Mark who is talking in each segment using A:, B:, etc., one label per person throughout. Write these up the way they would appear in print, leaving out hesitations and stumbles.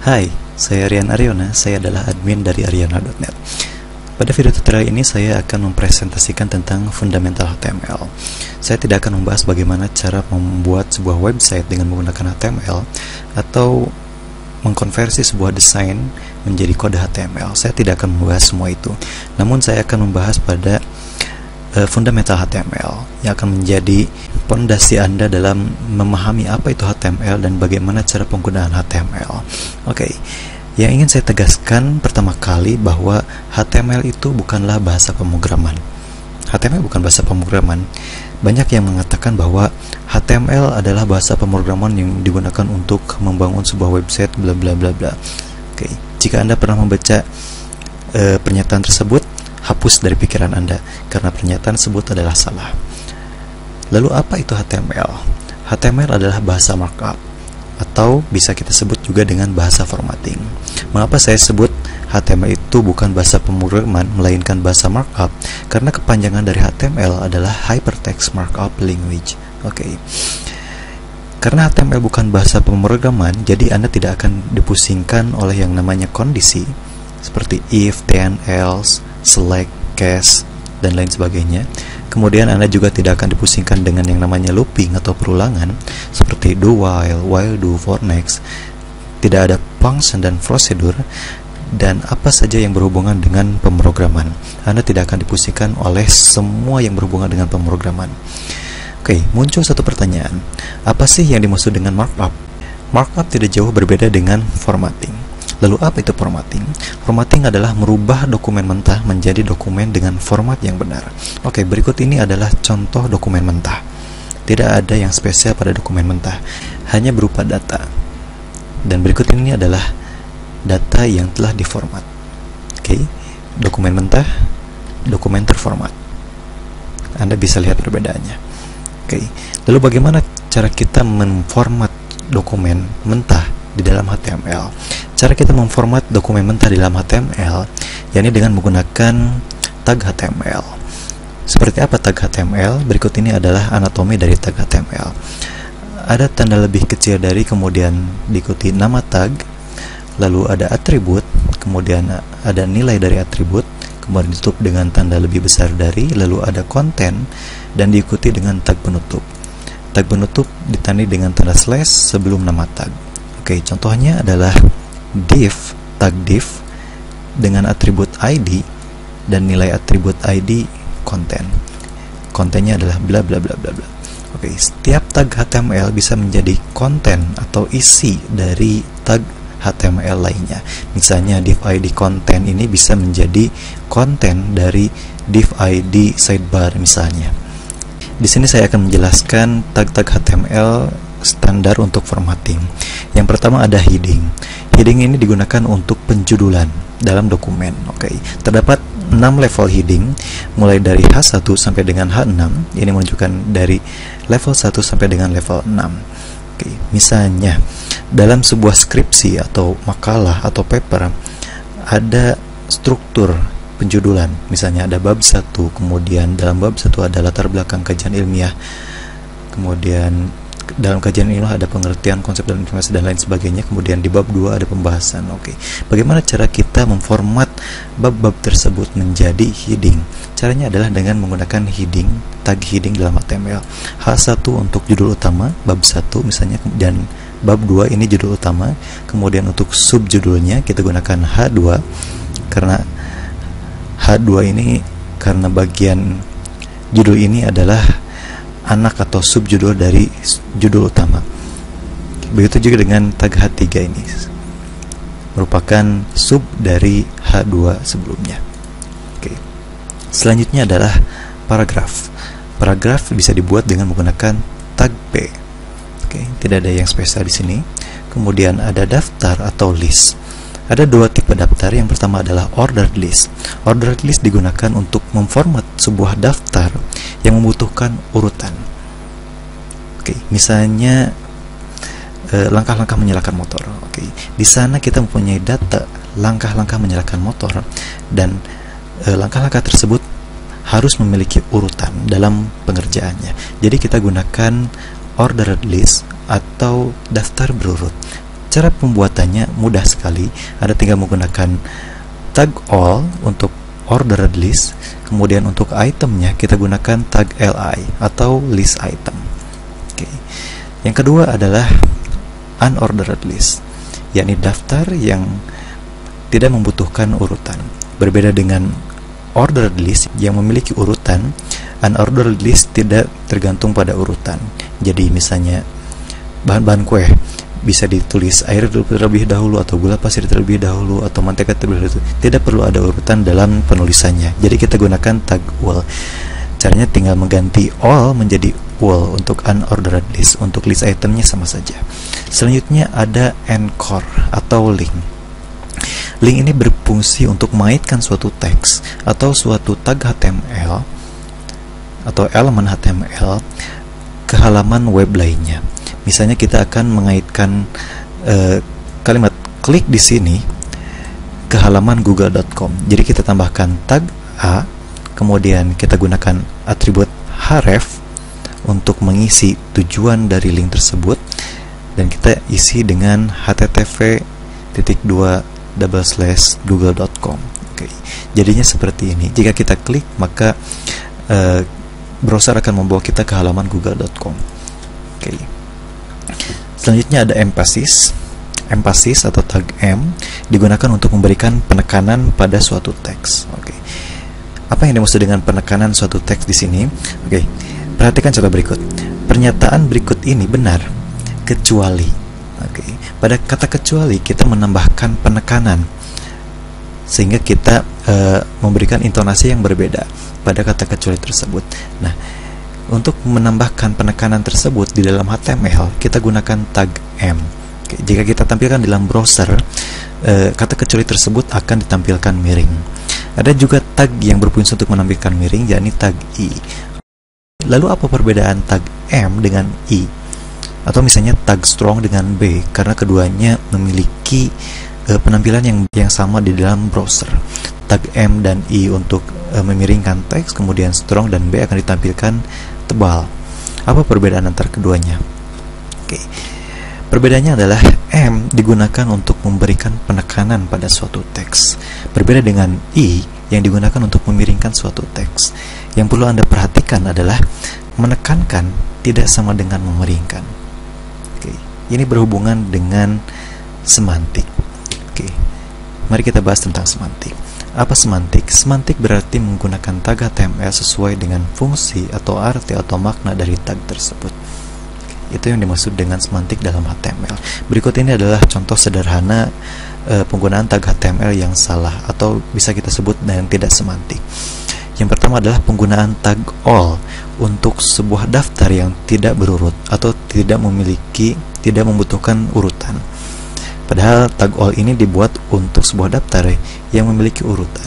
A: Hai, saya Rian Ariona, saya adalah admin dari ariana.net. Pada video tutorial ini saya akan mempresentasikan tentang fundamental HTML. Saya tidak akan membahas bagaimana cara membuat sebuah website dengan menggunakan HTML atau mengkonversi sebuah desain menjadi kode HTML. Saya tidak akan membahas semua itu. Namun saya akan membahas pada fundamental HTML yang akan menjadi pondasi Anda dalam memahami apa itu HTML dan bagaimana cara penggunaan HTML. Oke. Yang ingin saya tegaskan pertama kali bahwa HTML itu bukanlah bahasa pemrograman. HTML bukan bahasa pemrograman. Banyak yang mengatakan bahwa HTML adalah bahasa pemrograman yang digunakan untuk membangun sebuah website bla bla bla bla. Oke. Jika Anda pernah membaca pernyataan tersebut, hapus dari pikiran Anda karena pernyataan tersebut adalah salah. Lalu apa itu HTML? HTML adalah bahasa markup atau bisa kita sebut juga dengan bahasa formatting. Mengapa saya sebut HTML itu bukan bahasa pemrograman melainkan bahasa markup? Karena kepanjangan dari HTML adalah Hypertext Markup Language. Oke. Karena HTML bukan bahasa pemrograman, jadi Anda tidak akan dipusingkan oleh yang namanya kondisi seperti if, then, else, select, case, dan lain sebagainya. Kemudian Anda juga tidak akan dipusingkan dengan yang namanya looping atau perulangan seperti do while do, for next. Tidak ada function dan prosedur dan apa saja yang berhubungan dengan pemrograman. Anda tidak akan dipusingkan oleh semua yang berhubungan dengan pemrograman. Oke, muncul satu pertanyaan. Apa sih yang dimaksud dengan markup? Markup tidak jauh berbeda dengan formatting. Lalu apa itu formatting? Formatting adalah merubah dokumen mentah menjadi dokumen dengan format yang benar. Oke, berikut ini adalah contoh dokumen mentah. Tidak ada yang spesial pada dokumen mentah, hanya berupa data. Dan berikut ini adalah data yang telah diformat. Oke, dokumen mentah, dokumen terformat. Anda bisa lihat perbedaannya. Oke, lalu bagaimana cara kita memformat dokumen mentah di dalam HTML? Cara kita memformat dokumen mentah di dalam HTML yakni dengan menggunakan tag HTML. Seperti apa tag HTML? Berikut ini adalah anatomi dari tag HTML. Ada tanda lebih kecil dari, kemudian diikuti nama tag, lalu ada atribut, kemudian ada nilai dari atribut, kemudian ditutup dengan tanda lebih besar dari, lalu ada konten, dan diikuti dengan tag penutup. Tag penutup ditandai dengan tanda slash sebelum nama tag. Oke, contohnya adalah div, tag div dengan atribut ID dan nilai atribut ID konten. Kontennya adalah bla bla bla bla bla. Oke, setiap tag HTML bisa menjadi konten atau isi dari tag HTML lainnya. Misalnya div ID konten ini bisa menjadi konten dari div ID sidebar misalnya. Di sini saya akan menjelaskan tag-tag HTML standar untuk formatting. Yang pertama ada heading. Heading ini digunakan untuk penjudulan dalam dokumen. Oke, terdapat 6 level heading mulai dari H1 sampai dengan H6. Ini menunjukkan dari level 1 sampai dengan level 6. Oke, misalnya dalam sebuah skripsi atau makalah atau paper ada struktur penjudulan. Misalnya ada bab 1, kemudian dalam bab 1 ada latar belakang kajian ilmiah. Kemudian dalam kajian ini ada pengertian konsep dan informasi dan lain sebagainya. Kemudian di bab 2 ada pembahasan. Oke, bagaimana cara kita memformat bab-bab tersebut menjadi heading? Caranya adalah dengan menggunakan heading, tag heading dalam HTML. H1 untuk judul utama, bab 1 misalnya, dan bab 2 ini judul utama. Kemudian untuk subjudulnya kita gunakan H2 karena H2 ini karena bagian judul ini adalah anak atau subjudul dari judul utama. Begitu juga dengan tag H3 ini merupakan sub dari H2 sebelumnya. Oke. Selanjutnya adalah paragraf. Paragraf bisa dibuat dengan menggunakan tag P. Oke, tidak ada yang spesial di sini. Kemudian ada daftar atau list. Ada dua tipe daftar. Yang pertama adalah ordered list. Ordered list digunakan untuk memformat sebuah daftar yang membutuhkan urutan. Oke, misalnya langkah-langkah menyalakan motor. Oke, di sana kita mempunyai data langkah-langkah menyalakan motor dan langkah-langkah tersebut harus memiliki urutan dalam pengerjaannya. Jadi kita gunakan ordered list atau daftar berurut. Cara pembuatannya mudah sekali. Ada tinggal menggunakan tag all untuk ordered list, kemudian untuk itemnya kita gunakan tag li atau list item. Oke. Yang kedua adalah unordered list, yakni daftar yang tidak membutuhkan urutan. Berbeda dengan ordered list yang memiliki urutan, unordered list tidak tergantung pada urutan. Jadi misalnya bahan-bahan kue bisa ditulis air terlebih dahulu, atau gula pasir terlebih dahulu, atau mantega terlebih dahulu. Tidak perlu ada urutan dalam penulisannya. Jadi kita gunakan tag all. Caranya tinggal mengganti all menjadi all untuk unordered list. Untuk list itemnya sama saja. Selanjutnya ada anchor atau link. Link ini berfungsi untuk mengaitkan suatu teks atau suatu tag HTML atau elemen HTML ke halaman web lainnya. Misalnya kita akan mengaitkan kalimat klik di sini ke halaman google.com. Jadi kita tambahkan tag A, kemudian kita gunakan atribut href untuk mengisi tujuan dari link tersebut, dan kita isi dengan http://google.com. Oke. Jadinya seperti ini. Jika kita klik, maka browser akan membawa kita ke halaman google.com. Oke. Selanjutnya ada emphasis. Emphasis atau tag M digunakan untuk memberikan penekanan pada suatu teks. Oke. Apa yang dimaksud dengan penekanan suatu teks di sini? Oke. Perhatikan contoh berikut. Pernyataan berikut ini benar kecuali. Oke. Pada kata kecuali kita menambahkan penekanan sehingga kita memberikan intonasi yang berbeda pada kata kecuali tersebut. Nah, untuk menambahkan penekanan tersebut di dalam HTML, kita gunakan tag M. Oke, jika kita tampilkan di dalam browser, kata kecuali tersebut akan ditampilkan miring. Ada juga tag yang berfungsi untuk menampilkan miring, yakni tag I. Lalu apa perbedaan tag M dengan I? Atau misalnya tag strong dengan B, karena keduanya memiliki penampilan yang sama di dalam browser. Tag M dan I untuk memiringkan teks, kemudian strong dan B akan ditampilkan tebal. Apa perbedaan antara keduanya? Oke. Perbedaannya adalah M digunakan untuk memberikan penekanan pada suatu teks, berbeda dengan I yang digunakan untuk memiringkan suatu teks. Yang perlu Anda perhatikan adalah menekankan tidak sama dengan memeringkan. Oke. Ini berhubungan dengan semantik. Oke. Mari kita bahas tentang semantik. Apa semantik? Semantik berarti menggunakan tag HTML sesuai dengan fungsi atau arti atau makna dari tag tersebut. Itu yang dimaksud dengan semantik dalam HTML. Berikut ini adalah contoh sederhana penggunaan tag HTML yang salah atau bisa kita sebut dengan tidak semantik. Yang pertama adalah penggunaan tag all untuk sebuah daftar yang tidak berurut atau tidak membutuhkan urutan. Padahal tag all ini dibuat untuk sebuah daftar yang memiliki urutan.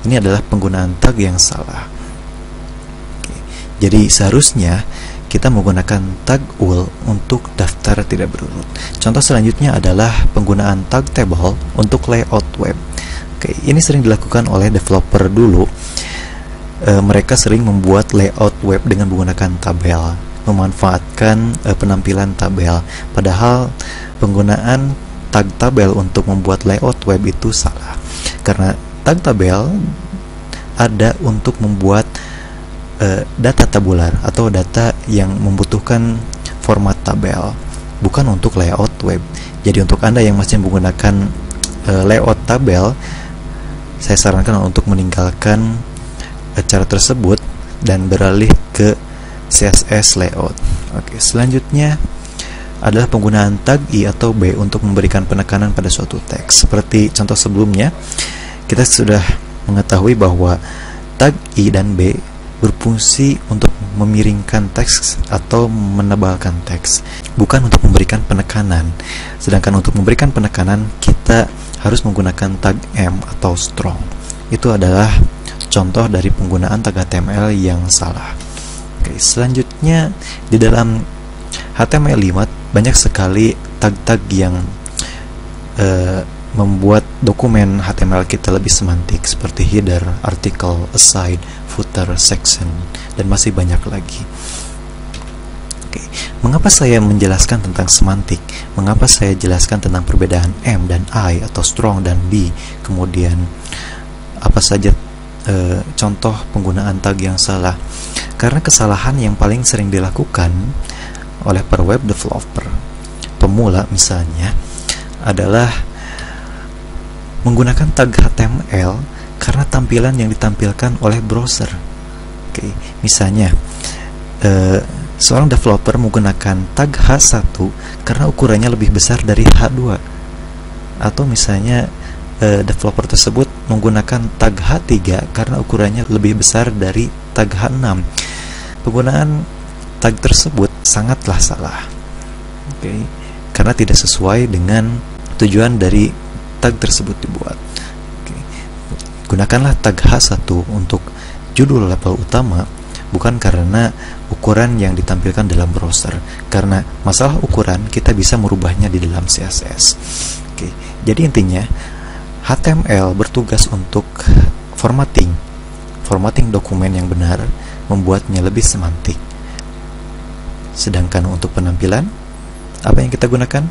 A: Ini adalah penggunaan tag yang salah. Oke. Jadi seharusnya kita menggunakan tag all untuk daftar tidak berurut. Contoh selanjutnya adalah penggunaan tag table untuk layout web. Oke, ini sering dilakukan oleh developer dulu. Mereka sering membuat layout web dengan menggunakan tabel, memanfaatkan penampilan tabel. Padahal penggunaan tag tabel untuk membuat layout web itu salah, karena tag tabel ada untuk membuat data tabular atau data yang membutuhkan format tabel, bukan untuk layout web. Jadi untuk Anda yang masih menggunakan layout tabel, saya sarankan untuk meninggalkan cara tersebut dan beralih ke CSS layout. Oke, selanjutnya adalah penggunaan tag I atau B untuk memberikan penekanan pada suatu teks. Seperti contoh sebelumnya, kita sudah mengetahui bahwa tag I dan B berfungsi untuk memiringkan teks atau menebalkan teks, bukan untuk memberikan penekanan. Sedangkan untuk memberikan penekanan, kita harus menggunakan tag M atau strong. Itu adalah contoh dari penggunaan tag HTML yang salah. Oke, selanjutnya di dalam HTML5 banyak sekali tag-tag yang membuat dokumen HTML kita lebih semantik, seperti header, article, aside, footer, section, dan masih banyak lagi. Oke, mengapa saya menjelaskan tentang semantik? Mengapa saya jelaskan tentang perbedaan M dan I atau strong dan be? Kemudian apa saja contoh penggunaan tag yang salah? Karena kesalahan yang paling sering dilakukan oleh para web developer pemula misalnya adalah menggunakan tag HTML karena tampilan yang ditampilkan oleh browser. Oke, misalnya seorang developer menggunakan tag H1 karena ukurannya lebih besar dari H2, atau misalnya developer tersebut menggunakan tag H3 karena ukurannya lebih besar dari tag H6. Penggunaan tag tersebut sangatlah salah, karena tidak sesuai dengan tujuan dari tag tersebut dibuat. Gunakanlah tag H1 untuk judul label utama, bukan karena ukuran yang ditampilkan dalam browser. Karena masalah ukuran kita bisa merubahnya di dalam CSS. Jadi intinya HTML bertugas untuk formatting dokumen yang benar, membuatnya lebih semantik. Sedangkan untuk penampilan, apa yang kita gunakan?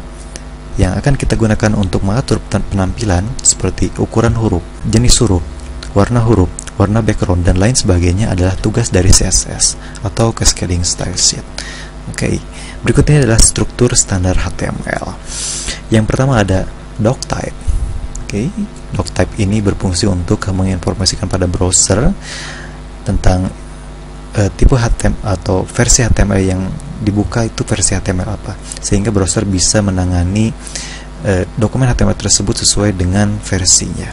A: Yang akan kita gunakan untuk mengatur penampilan seperti ukuran huruf, jenis huruf, warna huruf, warna background, dan lain sebagainya adalah tugas dari CSS atau Cascading Style Sheet. Berikutnya adalah struktur standar HTML. Yang pertama ada doctype. Doctype ini berfungsi untuk menginformasikan pada browser tentang tipe HTML atau versi HTML yang dibuka itu versi HTML apa, sehingga browser bisa menangani dokumen HTML tersebut sesuai dengan versinya.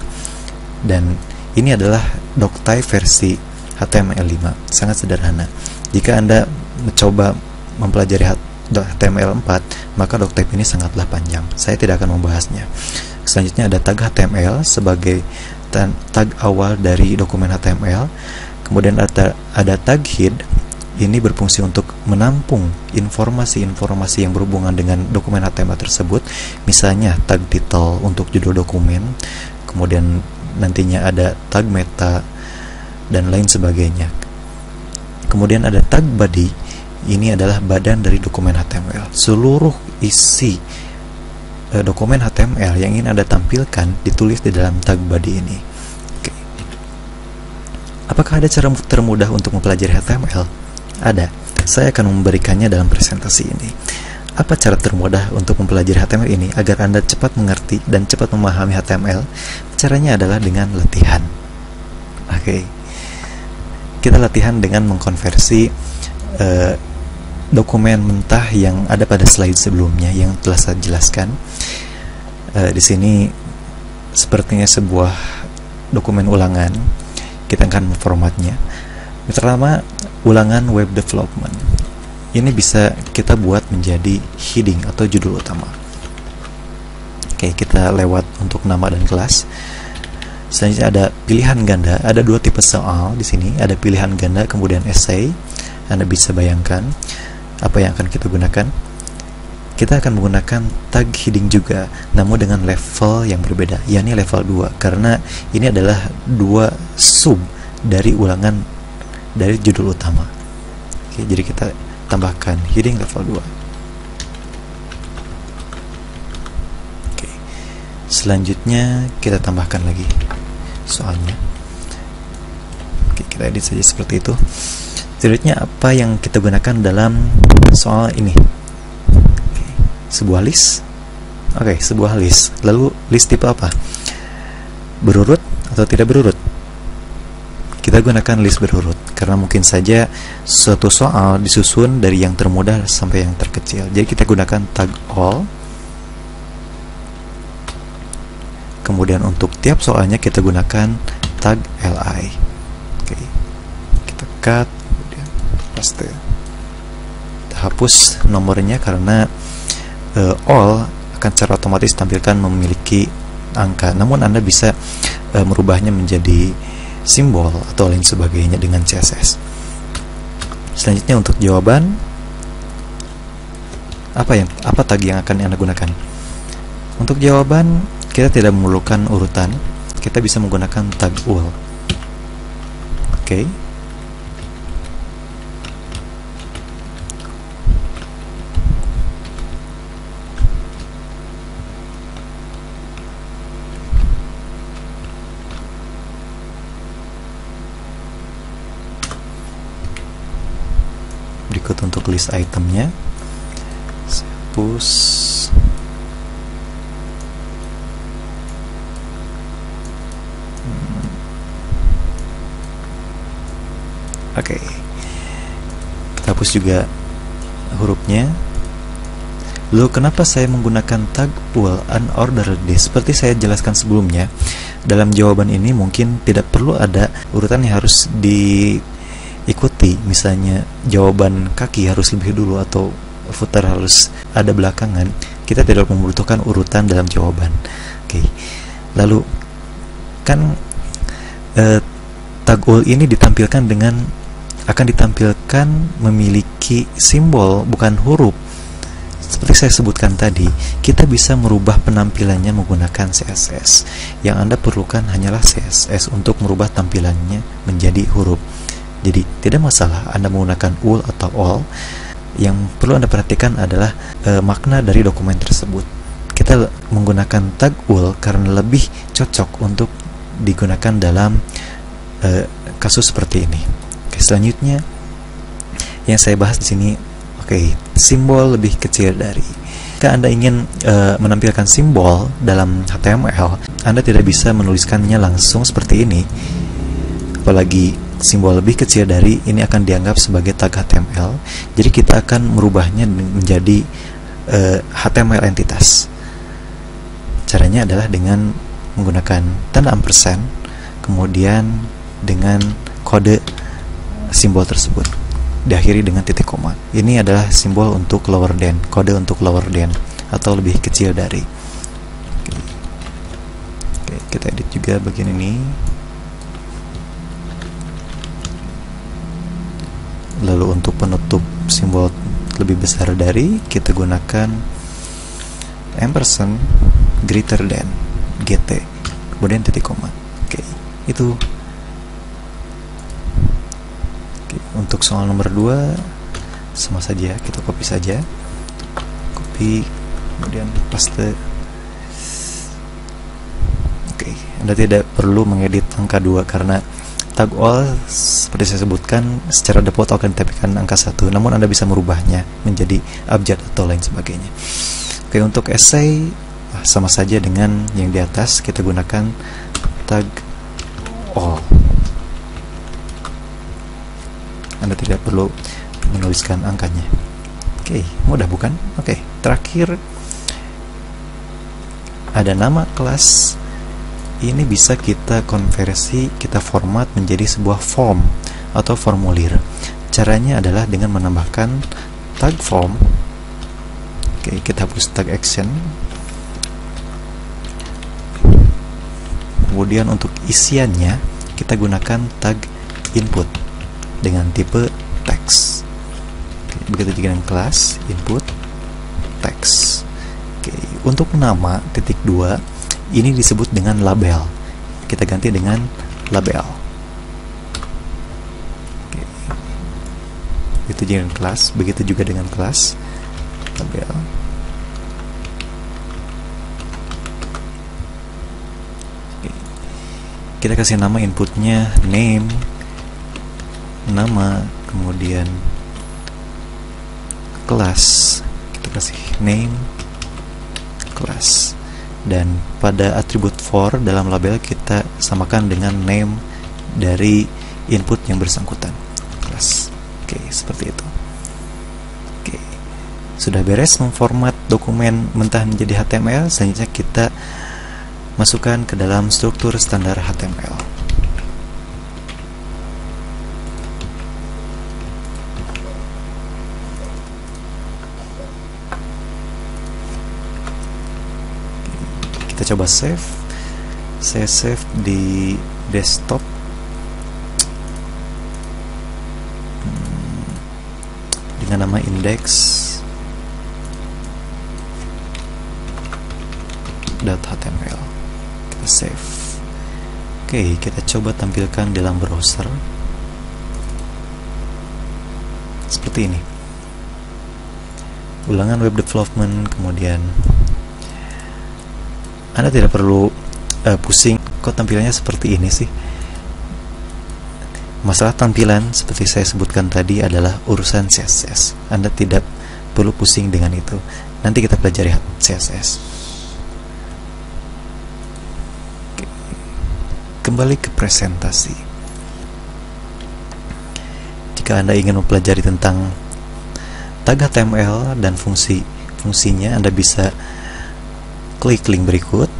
A: Dan ini adalah doctype versi HTML5, sangat sederhana. Jika Anda mencoba mempelajari HTML4, maka doctype ini sangatlah panjang. Saya tidak akan membahasnya. Selanjutnya ada tag HTML sebagai tag awal dari dokumen HTML. Kemudian ada tag head. Ini berfungsi untuk menampung informasi-informasi yang berhubungan dengan dokumen HTML tersebut. Misalnya tag title untuk judul dokumen. Kemudian nantinya ada tag meta dan lain sebagainya. Kemudian ada tag body. Ini adalah badan dari dokumen HTML. Seluruh isi dokumen HTML yang ingin Anda tampilkan ditulis di dalam tag body ini. Apakah ada cara termudah untuk mempelajari HTML? Ada. Saya akan memberikannya dalam presentasi ini. Apa cara termudah untuk mempelajari HTML ini agar Anda cepat mengerti dan cepat memahami HTML? Caranya adalah dengan latihan. Kita latihan dengan mengkonversi dokumen mentah yang ada pada slide sebelumnya yang telah saya jelaskan. Di sini sepertinya sebuah dokumen ulangan. Kita akan memformatnya. Pertama, ulangan web development. Ini bisa kita buat menjadi heading atau judul utama. Kita lewat untuk nama dan kelas. Selanjutnya ada pilihan ganda. Ada dua tipe soal di sini. Ada pilihan ganda, kemudian essay. Anda bisa bayangkan apa yang akan kita gunakan. Kita akan menggunakan tag heading juga, namun dengan level yang berbeda, yakni level 2, karena ini adalah dua sub dari ulangan dari judul utama. Jadi kita tambahkan heading level 2. Selanjutnya kita tambahkan lagi soalnya. Kita edit saja seperti itu. Selanjutnya apa yang kita gunakan dalam soal ini? Sebuah list. Sebuah list. Lalu list tipe apa? Berurut atau tidak berurut? Kita gunakan list berurut karena mungkin saja suatu soal disusun dari yang termudah sampai yang terkecil. Jadi kita gunakan tag all. Kemudian untuk tiap soalnya kita gunakan tag li. Kita cut, kemudian paste. Kita hapus nomornya karena all akan secara otomatis tampilkan memiliki angka, namun Anda bisa merubahnya menjadi simbol atau lain sebagainya dengan CSS. Selanjutnya untuk jawaban, apa tag yang akan Anda gunakan? Untuk jawaban kita tidak memerlukan urutan, kita bisa menggunakan tag ul. berikut untuk list itemnya. Saya hapus. Oke, kita hapus juga hurufnya. Lalu kenapa saya menggunakan tag ul unordered list? Seperti saya jelaskan sebelumnya, dalam jawaban ini mungkin tidak perlu ada urutan yang harus diikuti. Misalnya jawaban kaki harus lebih dulu atau footer harus ada belakangan. Kita tidak membutuhkan urutan dalam jawaban. Oke. Lalu kan tag ul ini akan ditampilkan memiliki simbol bukan huruf. Seperti saya sebutkan tadi, kita bisa merubah penampilannya menggunakan CSS. Yang Anda perlukan hanyalah CSS untuk merubah tampilannya menjadi huruf. Jadi tidak masalah Anda menggunakan ul atau all. Yang perlu Anda perhatikan adalah makna dari dokumen tersebut. Kita menggunakan tag ul karena lebih cocok untuk digunakan dalam kasus seperti ini. Oke, selanjutnya yang saya bahas di sini, simbol lebih kecil dari. Jika Anda ingin menampilkan simbol dalam HTML, Anda tidak bisa menuliskannya langsung seperti ini. Apalagi simbol lebih kecil dari ini akan dianggap sebagai tag HTML. Jadi kita akan merubahnya menjadi HTML entitas. Caranya adalah dengan menggunakan tanda ampersand, kemudian dengan kode simbol tersebut diakhiri dengan titik koma. Ini adalah simbol untuk lower than, kode untuk lower than atau lebih kecil dari. Oke, kita edit juga bagian ini. Lalu untuk penutup simbol lebih besar dari, kita gunakan ampersand greater than GT kemudian titik koma. Oke, itu. Untuk soal nomor 2 sama saja, kita copy saja, copy kemudian paste. Oke, Anda tidak perlu mengedit angka 2 karena tag all seperti saya sebutkan secara default akan ditampilkan angka 1, namun Anda bisa merubahnya menjadi abjad atau lain sebagainya. Oke, untuk essay sama saja dengan yang di atas, kita gunakan tag all. Anda tidak perlu menuliskan angkanya. Oke, mudah bukan? Oke, terakhir ada nama kelas. Ini bisa kita konversi, kita format menjadi sebuah form atau formulir. Caranya adalah dengan menambahkan tag form. Oke, kita hapus tag action. Kemudian untuk isiannya kita gunakan tag input dengan tipe text. Oke, begitu juga dengan kelas input text. Oke, untuk nama titik 2 ini disebut dengan label. Kita ganti dengan label. Oke. Begitu juga dengan kelas, begitu juga dengan kelas label. Oke. Kita kasih nama inputnya name, nama, kemudian kelas, kita kasih name kelas, dan pada atribut for dalam label kita samakan dengan name dari input yang bersangkutan, kelas. Oke, seperti itu. Oke, sudah beres memformat dokumen mentah menjadi HTML. Selanjutnya kita masukkan ke dalam struktur standar HTML. Kita coba save. Saya save di desktop. Dengan nama index.html. Kita save. Oke, kita coba tampilkan dalam browser. Seperti ini. Ulangan web development, kemudian Anda tidak perlu pusing kok tampilannya seperti ini sih. masalah tampilan seperti saya sebutkan tadi adalah urusan CSS. Anda tidak perlu pusing dengan itu. Nanti kita pelajari CSS. Kembali ke presentasi. Jika Anda ingin mempelajari tentang tag HTML dan fungsinya, Anda bisa klik link berikut,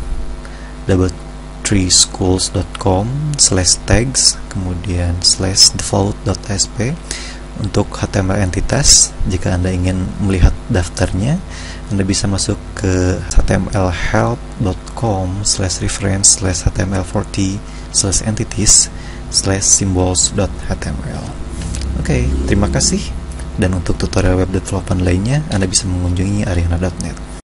A: doubletreeschools.com/tags kemudian /default.sp untuk HTML entitas. Jika Anda ingin melihat daftarnya, Anda bisa masuk ke htmlhelp.com/reference/html40/entities/symbols.html. Oke, terima kasih. Dan untuk tutorial web development lainnya, Anda bisa mengunjungi ariana.net.